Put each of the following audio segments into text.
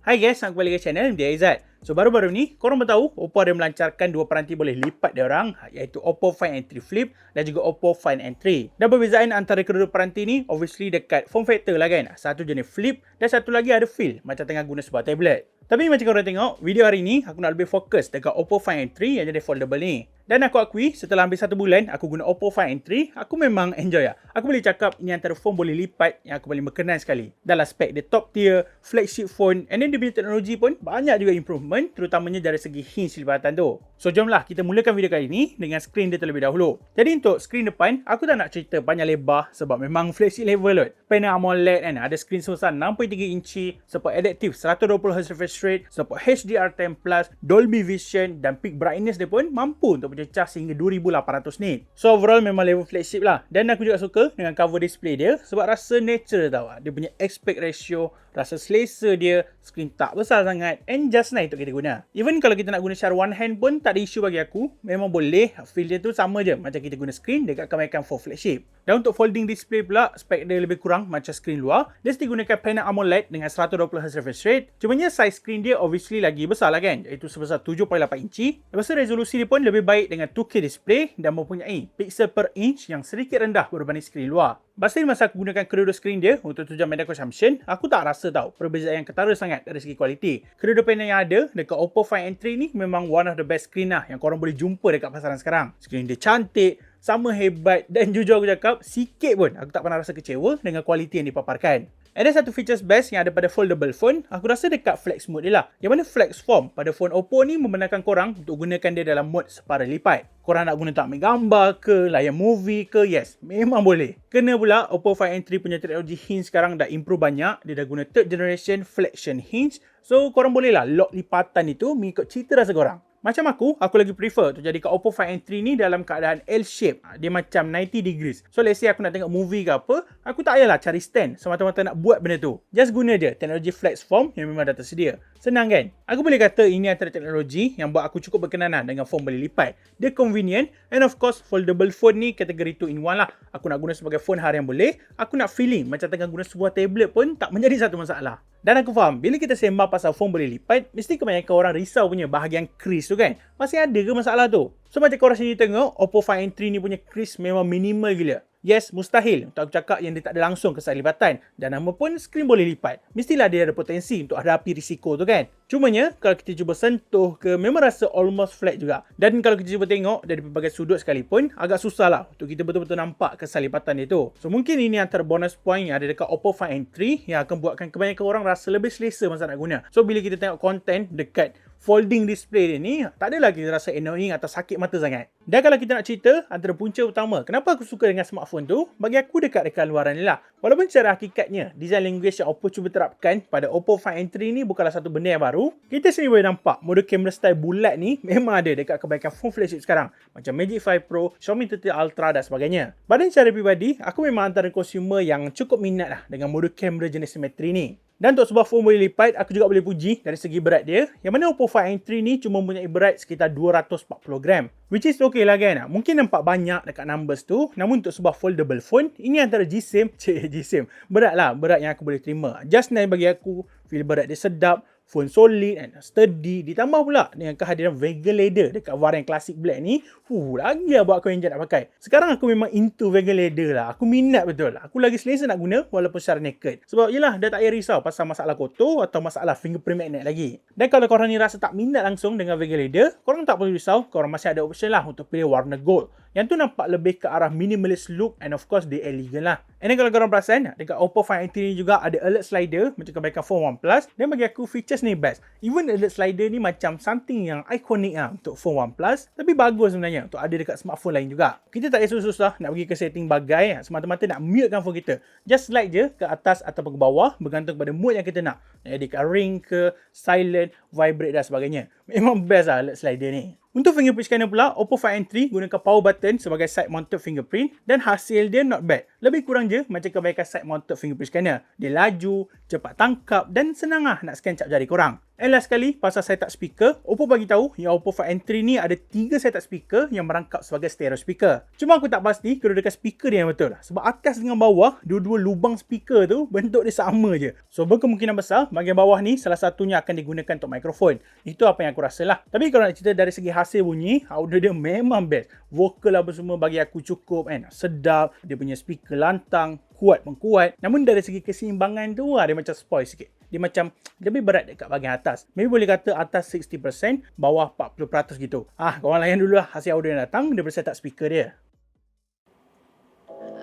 Hai guys, selamat kembali ke channel dia Aizat. So baru-baru ni, korang tahu Oppo ada melancarkan dua peranti boleh lipat dia orang, iaitu Oppo Find N3 Flip dan juga Oppo Find N3. Dan perbezaan antara kedua peranti ni obviously dekat form factor lah kan. Satu jenis flip dan satu lagi ada feel macam tengah guna sebuah tablet. Tapi macam korang tengok, video hari ni aku nak lebih fokus dekat Oppo Find N3 yang jadi foldable ni. Dan aku akui, setelah hampir 1 bulan aku guna Oppo Find N3, aku memang enjoy lah. Aku boleh cakap ini antara phone boleh lipat yang aku paling berkenan sekali. Dalam spek dia top tier, flagship phone, and then dia punya teknologi pun banyak juga improvement, terutamanya dari segi hinge lipatan tu. So jomlah kita mulakan video kali ni dengan skrin dia terlebih dahulu. Jadi untuk skrin depan, aku tak nak cerita panjang lebar sebab memang flagship level kot. Panel AMOLED kan, ada skrin sebesar 6.3 inci, support adaptive 120Hz refresh rate, support HDR10+, Dolby Vision dan peak brightness dia pun mampu untuk mencecah sehingga 2800 nit. So overall memang level flagship lah. Dan aku juga suka dengan cover display dia sebab rasa natural tau. Dia punya aspect ratio, rasa selesa dia, skrin tak besar sangat and just nice untuk kita guna. Even kalau kita nak guna secara one hand pun tak ada isu bagi aku. Memang boleh, feel dia tu sama je macam kita guna skrin dekat kebanyakan phone flagship. Dan untuk folding display pula, spek dia lebih kurang macam skrin luar. Dia still gunakan panel AMOLED dengan 120Hz refresh rate. Cumanya size skrin dia obviously lagi besar lah kan, iaitu sebesar 7.8 inci. Lepas tu resolusi dia pun lebih baik dengan 2K display dan mempunyai pixel per inch yang sedikit rendah berbanding skrin luar. Pasal masa aku gunakan kedua skrin dia untuk tujuan media consumption, aku tak rasa tau perbezaan yang ketara sangat dari segi kualiti. Kedua panel yang ada dekat Oppo Find N3 ni memang one of the best screen lah yang korang boleh jumpa dekat pasaran sekarang. Skrin dia cantik, sama hebat dan jujur aku cakap, sikit pun aku tak pernah rasa kecewa dengan kualiti yang dipaparkan. Ada satu features best yang ada pada foldable phone, aku rasa dekat flex mode dia lah. Yang mana flex form pada phone Oppo ni membenarkan korang untuk gunakan dia dalam mode separa lipat. Korang nak guna tak ambil gambar ke, layan movie ke, yes, memang boleh. Kena pula Oppo Find N3 punya teknologi hinge sekarang dah improve banyak. Dia dah guna third generation flexion hinge. So korang boleh lah lock lipatan itu mengikut cita rasa korang. Macam aku lagi prefer untuk jadikan Oppo Find N3 ni dalam keadaan L-shape. Dia macam 90 degrees. So let's say aku nak tengok movie ke apa, aku tak payahlah cari stand semata-mata nak buat benda tu. Just guna je teknologi flex form yang memang dah tersedia. Senang kan? Aku boleh kata ini antara teknologi yang buat aku cukup berkenanan dengan phone boleh lipat. Dia convenient and of course foldable phone ni kategori 2-in-1 lah. Aku nak guna sebagai phone harian boleh, aku nak feeling macam tengah guna sebuah tablet pun tak menjadi satu masalah. Dan aku faham, bila kita sembang pasal phone boleh lipat, mesti kebanyakan orang risau punya bahagian crease tu kan. Masih ada ke masalah tu? So macam korang sendiri tengok, Oppo Find N3 ni punya crease memang minimal gila. Yes, mustahil untuk aku cakap yang dia tak ada langsung kesan lipatan. Dan nama pun skrin boleh lipat. Mestilah dia ada potensi untuk hadapi risiko tu kan. Cumanya, kalau kita cuba sentuh ke, memang rasa almost flat juga. Dan kalau kita cuba tengok dari pelbagai sudut sekalipun, agak susah lah untuk kita betul-betul nampak kesan lipatan dia tu. So mungkin ini antara bonus point yang ada dekat Oppo Find N3 yang akan buatkan kebanyakan orang rasa lebih selesa masa nak guna. So bila kita tengok konten dekat folding display dia ni, tak adalah kita rasa annoying atau sakit mata sangat. Dan kalau kita nak cerita, antara punca utama kenapa aku suka dengan smartphone tu, bagi aku dekat luaran ni lah. Walaupun secara hakikatnya, design language yang Oppo cuba terapkan pada Oppo Find N3 ni bukanlah satu benda yang baru, kita sendiri boleh nampak mode kamera style bulat ni memang ada dekat kebanyakan phone flagship sekarang. Macam Magic 5 Pro, Xiaomi 30 Ultra dan sebagainya. Pada secara pribadi, aku memang antara consumer yang cukup minat lah dengan mode kamera jenis simetri ni. Dan untuk sebuah phone boleh lipat, aku juga boleh puji dari segi berat dia. Yang mana Oppo Find N3 ni cuma mempunyai berat sekitar 240 gram. Which is okay lah kan. Mungkin nampak banyak dekat numbers tu. Namun untuk sebuah foldable phone, ini antara G-SIM. G-SIM. Berat lah, berat yang aku boleh terima. Just nice bagi aku. Feel berat dia sedap. Phone solid and sturdy. Ditambah pula dengan kehadiran Vega Leather dekat varian klasik black ni. Lagi lah buat aku enjoy nak pakai. Sekarang aku memang into Vega Leather lah. Aku minat betul. Aku lagi selesa nak guna walaupun secara naked. Sebab yelah, dah tak payah risau pasal masalah kotor atau masalah fingerprint magnet lagi. Dan kalau korang ni rasa tak minat langsung dengan Vega Leather, korang tak perlu risau. Korang masih ada option lah untuk pilih warna gold. Yang tu nampak lebih ke arah minimalist look and of course dia elegant lah. And then kalau korang perasan, dekat Oppo Find N3 ni juga ada alert slider macam kebaikan phone OnePlus. Dan bagi aku features ni best. Even alert slider ni macam something yang iconic lah untuk phone OnePlus. Tapi bagus sebenarnya untuk ada dekat smartphone lain juga. Kita tak payah susah-susah nak pergi ke setting bagai, semata-mata nak mutekan phone kita. Just slide je ke atas ataupun ke bawah bergantung pada mode yang kita nak. Nak dekat ring ke, silent, vibrate dan sebagainya. Memang best lah alert slider ni. Untuk fingerprint scanner pula, Oppo Find N3 gunakan power button sebagai side mounted fingerprint dan hasil dia not bad. Lebih kurang je macam kebanyakan side mounted fingerprint scanner. Dia laju, cepat tangkap dan senang lah nak scan cap jari korang. And last sekali, pasal setup speaker, Oppo bagi tahu yang Oppo Find N3 ni ada 3 setup speaker yang merangkap sebagai stereo speaker. Cuma aku tak pasti kedudukan speaker dia yang betul. Sebab atas dengan bawah, dua-dua lubang speaker tu bentuk dia sama je. So berkemungkinan besar bahagian bawah ni salah satunya akan digunakan untuk mikrofon. Itu apa yang aku rasa lah. Tapi kalau nak cerita dari segi hasil bunyi, audio dia memang best. Vokal apa semua bagi aku cukup kan. Sedap, dia punya speaker lantang, kuat mengkuat. Namun dari segi keseimbangan tu dia macam spoil sikit. Dia macam lebih berat dekat bahagian atas. Maybe boleh kata atas 60%, bawah 40% gitu. Korang layan dulu lah hasil audio yang datang daripada setup speaker dia.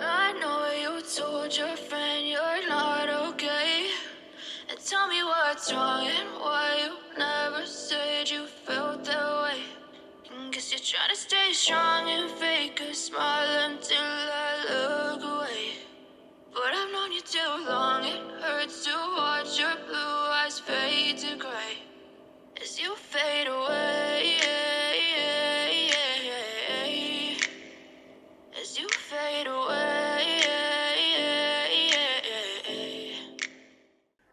I know you told your friend you're not okay. And tell me what's wrong and why you never said you felt that way. And guess you're trying to stay strong and fake a smile until I look away. But I've known you too long, it hurts to watch your blue eyes fade to grey as you fade away, as you fade away.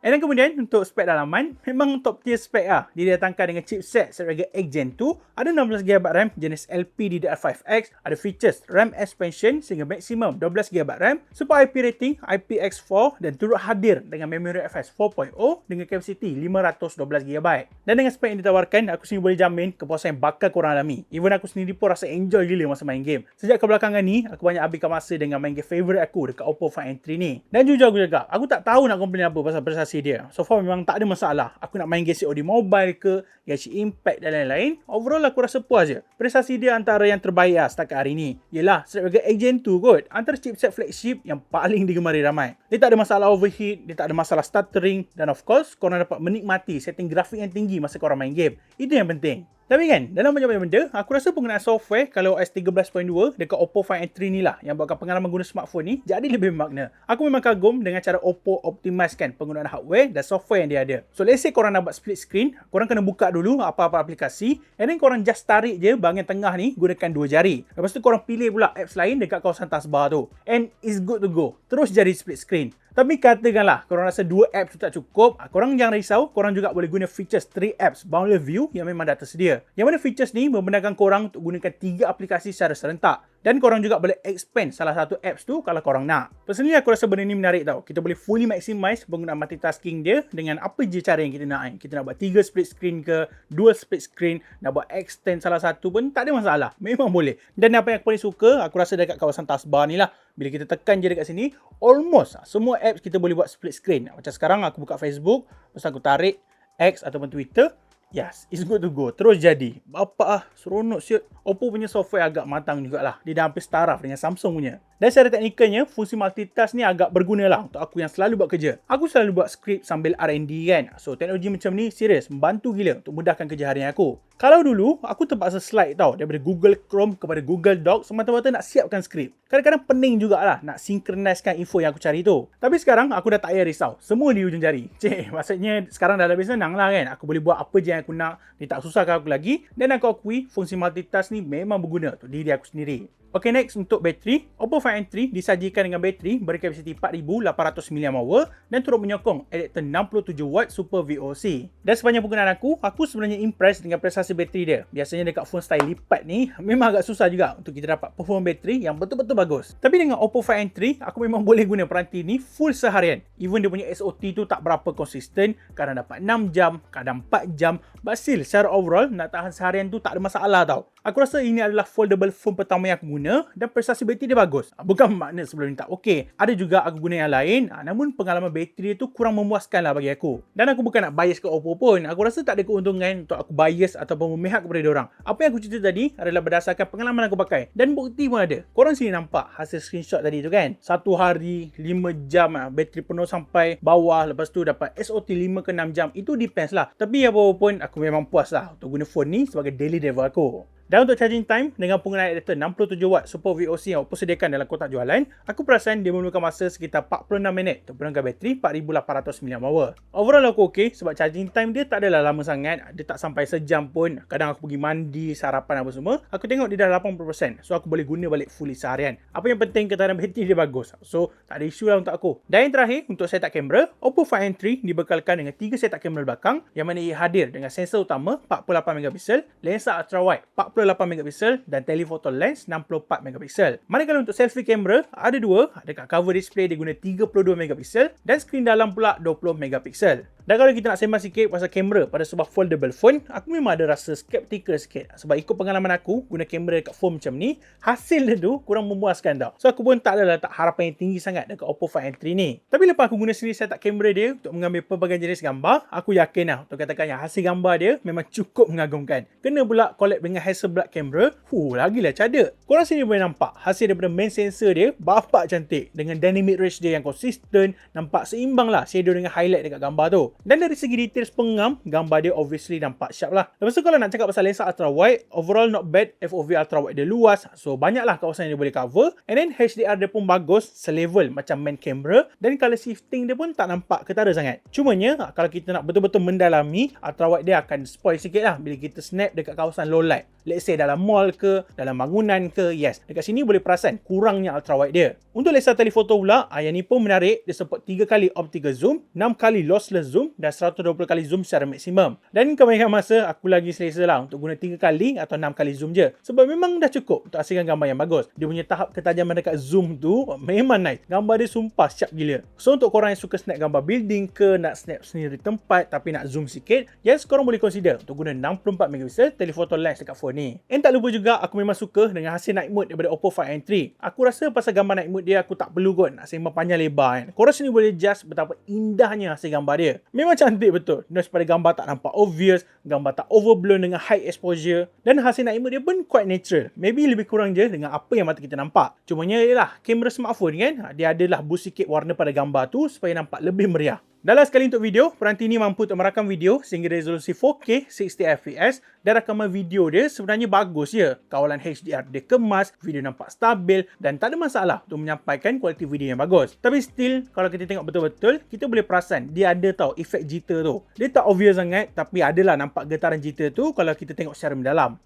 Dan kemudian untuk spek dalaman, memang top tier spek lah. Dia datangkan dengan chipset Snapdragon 8 Gen 2, ada 16GB RAM jenis LPDDR5X, ada features RAM expansion sehingga maksimum 12GB RAM, support IP rating IPX4 dan turut hadir dengan memori UFS 4.0 dengan kapasiti 512GB. Dan dengan spek yang ditawarkan, aku sendiri boleh jamin kepuasan yang bakal korang alami. Even aku sendiri pun rasa enjoy gila masa main game. Sejak kebelakangan ni, aku banyak habiskan masa dengan main game favourite aku dekat Oppo Find N3 ni. Dan jujur aku cakap, aku tak tahu nak komplain apa pasal prestasi dia. So far memang tak ada masalah. Aku nak main game COD Mobile ke, Genshin Impact dan lain-lain. Overall aku rasa puas je. Prestasi dia antara yang terbaik lah setakat hari ni. Yelah, Snapdragon 8 Gen 2 kot. Antara chipset flagship yang paling digemari ramai. Dia tak ada masalah overheat, dia tak ada masalah stuttering, dan of course, korang dapat menikmati setting grafik yang tinggi masa korang main game. Itu yang penting. Tapi kan, dalam banyak-banyak benda, aku rasa penggunaan software kalau OS 13.2 dekat Oppo Find N3 ni lah yang buatkan pengalaman guna smartphone ni jadi lebih bermakna. Aku memang kagum dengan cara Oppo optimizekan penggunaan hardware dan software yang dia ada. So let's say korang nak buat split screen, korang kena buka dulu apa-apa aplikasi, and then korang just tarik je bahagian tengah ni gunakan 2 jari. Lepas tu korang pilih pula apps lain dekat kawasan taskbar tu. And it's good to go. Terus jadi split screen. Tapi katakanlah korang rasa 2 apps tu tak cukup, korang jangan risau, korang juga boleh guna features 3 apps Boundless View yang memang dah tersedia. Yang mana features ni membenarkan korang untuk gunakan 3 aplikasi secara serentak. Dan korang juga boleh expand salah satu apps tu kalau korang nak. Personally aku rasa benda ni menarik tau. Kita boleh fully maximize penggunaan multitasking dia dengan apa je cara yang kita nak. Kita nak buat 3 split screen ke, 2 split screen, nak buat extend salah satu pun tak ada masalah. Memang boleh. Dan apa yang aku paling suka, aku rasa dekat kawasan taskbar ni lah. Bila kita tekan je dekat sini, almost semua apps kita boleh buat split screen. Macam sekarang aku buka Facebook, lepas aku tarik X ataupun Twitter. Yes, it's good to go. Terus jadi. Bapak seronok siut. Oppo punya software agak matang jugalah. Dia dah hampir setaraf dengan Samsung punya. Dan secara teknikalnya, fungsi multitask ni agak berguna lah untuk aku yang selalu buat kerja. Aku selalu buat skrip sambil R&D kan. So, teknologi macam ni serius membantu gila untuk mudahkan kerja harian aku. Kalau dulu, aku terpaksa slide tau daripada Google Chrome kepada Google Docs semata-mata nak siapkan skrip. Kadang-kadang pening jugalah nak synchronizkan info yang aku cari tu. Tapi sekarang, aku dah tak payah risau. Semua di ujung jari. Maksudnya sekarang dah lebih senang lah kan. Aku boleh buat apa je yang aku nak. Dia tak susahkan aku lagi. Dan aku akui, fungsi multitask ni memang berguna untuk diri aku sendiri. Okay, next untuk bateri. Oppo Find N3 disajikan dengan bateri berkapasiti 4800 mAh dan turut menyokong adapter 67W Super VOC. Dan sepanjang penggunaan aku sebenarnya impress dengan prestasi bateri dia. Biasanya dekat phone style lipat ni, memang agak susah juga untuk kita dapat perform bateri yang betul-betul bagus. Tapi dengan Oppo Find N3, aku memang boleh guna peranti ni full seharian. Even dia punya SOT tu tak berapa konsisten, kadang dapat 6 jam, kadang 4 jam. But still, secara overall, nak tahan seharian tu tak ada masalah tau. Aku rasa ini adalah foldable phone pertama yang aku guna dan prestasi bateri dia bagus. Bukan makna sebelum ni tak okey. Ada juga aku guna yang lain, namun pengalaman bateri tu kurang memuaskan lah bagi aku. Dan aku bukan nak bias ke Oppo pun. Aku rasa tak ada keuntungan untuk aku bias ataupun memihak kepada diorang. Apa yang aku cerita tadi adalah berdasarkan pengalaman aku pakai. Dan bukti pun ada. Korang sini nampak hasil screenshot tadi tu kan. 1 hari, 5 jam bateri penuh sampai bawah. Lepas tu dapat SOT 5 ke 6 jam. Itu depends lah. Tapi apa pun aku memang puas lah untuk guna phone ni sebagai daily driver aku. Dan untuk charging time dengan penggunaan adapter 67W Super VOC yang Oppo sediakan dalam kotak jualan, aku perasan dia memerlukan masa sekitar 46 minit untuk menggunakan bateri 4800 mAh. Overall aku okey sebab charging time dia tak adalah lama sangat, dia tak sampai sejam pun. Kadang aku pergi mandi, sarapan apa semua, aku tengok dia dah 80%. So aku boleh guna balik fully seharian. Apa yang penting ketahanan bateri dia bagus. So tak ada isu lah untuk aku. Dan yang terakhir untuk setup kamera, Oppo Find N3 dibekalkan dengan 3 setup kamera belakang yang mana ia hadir dengan sensor utama 48MP, lensa ultrawide 48MP dan telephoto lens 64MP. Manakala untuk selfie kamera ada dua, dekat cover display dia guna 32MP dan skrin dalam pula 20MP. Dan kalau kita nak sembang sikit pasal kamera pada sebuah foldable phone, aku memang ada rasa skeptical sikit. Sebab ikut pengalaman aku guna kamera dekat phone macam ni, hasil dia tu kurang memuaskan tau. So aku pun tak adalah harapan yang tinggi sangat dekat Oppo Find N3 ni. Tapi lepas aku guna sendiri setup kamera dia untuk mengambil pelbagai jenis gambar, aku yakin lah untuk katakan yang hasil gambar dia memang cukup mengagumkan. Kena pula collab dengan Hasselblad kamera, lagilah cadak. Korang sini boleh nampak hasil daripada main sensor dia bapak cantik dengan dynamic range dia yang konsisten, nampak seimbang lah shadow dengan highlight dekat gambar tu. Dan dari segi details pengam, gambar dia obviously nampak sharp lah. Lepas tu kalau nak cakap pasal lensa ultra wide, overall not bad. FOV ultra wide dia luas, so banyaklah kawasan yang dia boleh cover. And then HDR dia pun bagus, selevel macam main kamera. Dan color shifting dia pun tak nampak ketara sangat. Cumanya kalau kita nak betul-betul mendalami, ultra wide dia akan spoil sikit lah bila kita snap dekat kawasan low light. Let's say dalam mall ke, dalam bangunan ke, yes. Dekat sini boleh perasan kurangnya ultra wide dia. Untuk lensa telephoto pula, yang ni pun menarik. Dia support 3 kali optical zoom, 6 kali lossless zoom dan 120 kali zoom secara maksimum. Dan kebanyakan masa aku lagi selesa lah untuk guna 3 kali atau 6 kali zoom je. Sebab memang dah cukup untuk hasilkan gambar yang bagus. Dia punya tahap ketajaman dekat zoom tu memang nice. Gambar dia sumpah sharp gila. So untuk korang yang suka snap gambar building ke, nak snap sendiri tempat tapi nak zoom sikit, yes, korang boleh consider untuk guna 64MP telephoto lens dekat phone ni. And tak lupa juga aku memang suka dengan hasil night mode daripada Oppo Find N3. Aku rasa pasal gambar night mode dia aku tak perlu kot nak sembang panjang lebar kan. Korang sini boleh judge betapa indahnya hasil gambar dia. Memang cantik betul. Nose pada gambar tak nampak obvious, gambar tak overblown dengan high exposure, dan hasil night mode dia pun quite natural. Maybe lebih kurang je dengan apa yang mata kita nampak. Cumanya ialah kamera smartphone kan, dia adalah boost sikit warna pada gambar tu supaya nampak lebih meriah. Dan last sekali untuk video, peranti ni mampu untuk merakam video sehingga resolusi 4K 60fps dan rakaman video dia sebenarnya bagus je. Kawalan HDR dia kemas, video nampak stabil dan tak ada masalah untuk menyampaikan kualiti video yang bagus. Tapi still, kalau kita tengok betul-betul, kita boleh perasan dia ada tau efek jitter tu. Dia tak obvious sangat tapi adalah nampak getaran jitter tu kalau kita tengok secara mendalam.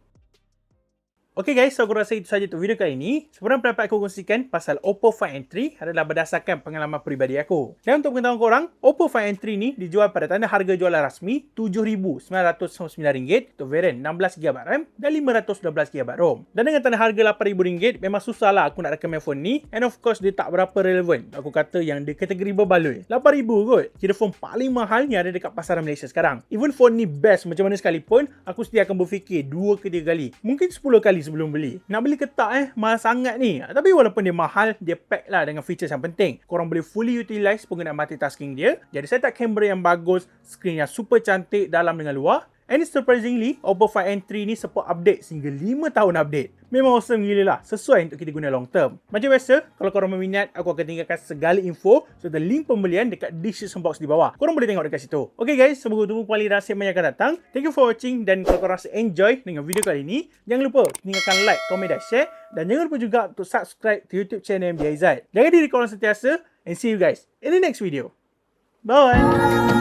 Okay guys, so aku rasa itu sahaja untuk video kali ini. Sebenarnya pendapat aku kongsikan pasal Oppo Find N3 adalah berdasarkan pengalaman peribadi aku. Dan untuk pengetahuan korang, Oppo Find N3 ni dijual pada tanda harga jualan rasmi RM7,999 untuk varian 16GB RAM dan 512GB ROM. Dan dengan tanda harga RM8,000, memang susah lah aku nak recommend phone ni. And of course, dia tak berapa relevan. Aku kata yang dia kategori berbaloi. RM8,000 kot. Kira phone paling mahal yang ada dekat pasaran Malaysia sekarang. Even phone ni best macam mana sekalipun, aku sedia akan berfikir 2 ke 3 kali. Mungkin 10 kali sebelum beli. Nak beli ke tak mahal sangat ni. Tapi walaupun dia mahal, dia pack lah dengan features yang penting. Korang boleh fully utilize penggunaan multitasking dia. Jadi setup kamera yang bagus, skrin yang super cantik dalam dengan luar. And surprisingly, Oppo Find N3 ni support update sehingga 5 tahun update. Memang awesome gila lah, sesuai untuk kita guna long term. Macam biasa, kalau korang berminat, aku akan tinggalkan segala info serta link pembelian dekat description box di bawah. Korang boleh tengok dekat situ. Okay guys, semoga bertemu kembali dalam segmen yang akan datang. Thank you for watching, dan kalau korang rasa enjoy dengan video kali ini, jangan lupa tinggalkan like, komen dan share. Dan jangan lupa juga untuk subscribe to YouTube channel MD Aizat. Jaga diri korang sentiasa, and see you guys in the next video. Bye!